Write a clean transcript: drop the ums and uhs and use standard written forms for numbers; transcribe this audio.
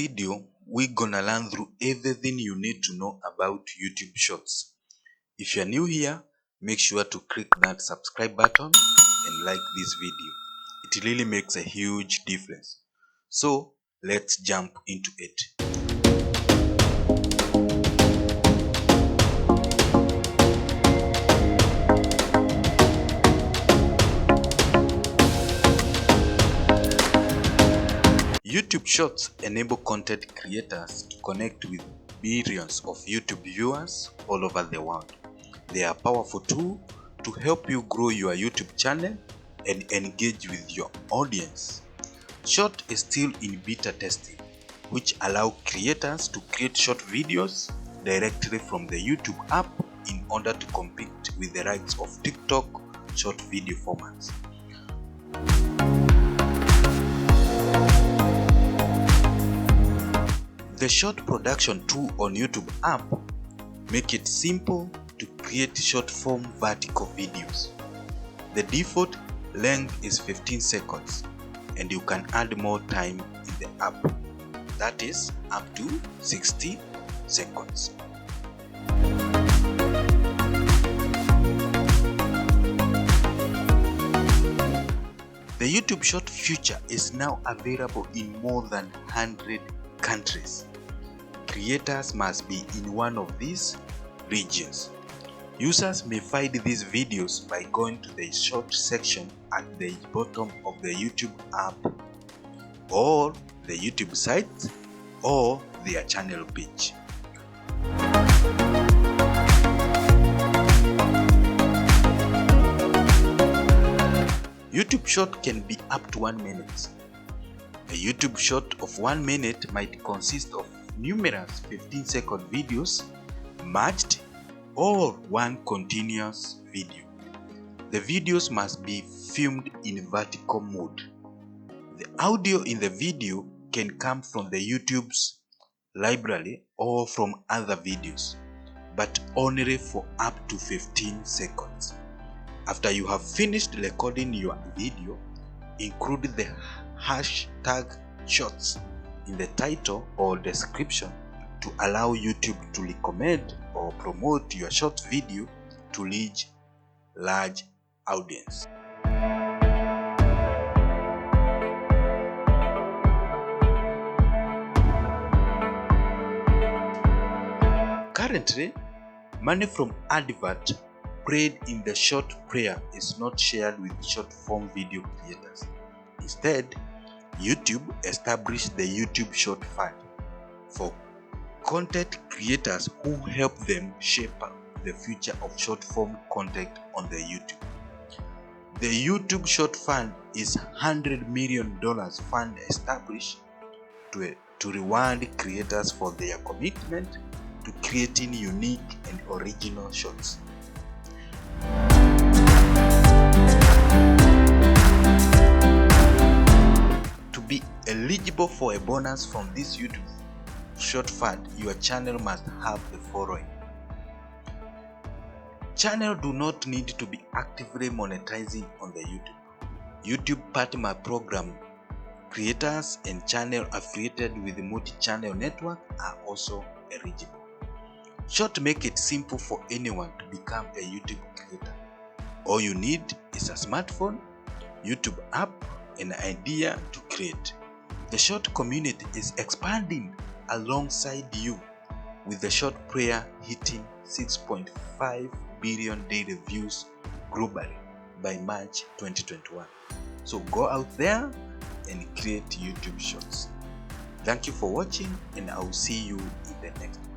video, we're gonna learn through everything you need to know about YouTube Shorts. If you're new here, make sure to click that subscribe button and like this video. It really makes a huge difference. So let's jump into it. YouTube Shorts enable content creators to connect with billions of YouTube viewers all over the world. They are a powerful tool to help you grow your YouTube channel and engage with your audience. Short is still in beta testing, which allow creators to create short videos directly from the YouTube app in order to compete with the likes of TikTok short video formats. The short production tool on YouTube app make it simple to create short form vertical videos. The default length is 15 seconds and you can add more time in the app, that is up to 60 seconds. The YouTube Short feature is now available in more than 100 countries. Creators must be in one of these regions. Users may find these videos by going to the short section at the bottom of the YouTube app, or the YouTube site, or their channel page. YouTube Short can be up to 1 minute. A YouTube Short of 1 minute might consist of numerous 15-second videos matched or one continuous video. The videos must be filmed in vertical mode. The audio in the video can come from the YouTube's library or from other videos, but only for up to 15 seconds. After you have finished recording your video, include the hashtag shorts in the title or description to allow YouTube to recommend or promote your short video to reach large audience. Currently, money from advert paid in the short player is not shared with short form video creators. Instead, YouTube established the YouTube Short Fund for content creators who help them shape the future of short form content on the YouTube. The YouTube Short Fund is $100 million fund established to reward creators for their commitment to creating unique and original shorts. Eligible for a bonus from this YouTube Short Fund, your channel must have the following. Channel do not need to be actively monetizing on the YouTube Partner Program. Creators and channel affiliated with the multi-channel network are also eligible. Short make it simple for anyone to become a YouTube creator. All you need is a smartphone, YouTube app, and an idea to create. The short community is expanding alongside you, with the short player hitting 6.5 billion daily views globally by March 2021. So go out there and create YouTube Shorts. Thank you for watching, and I will see you in the next video.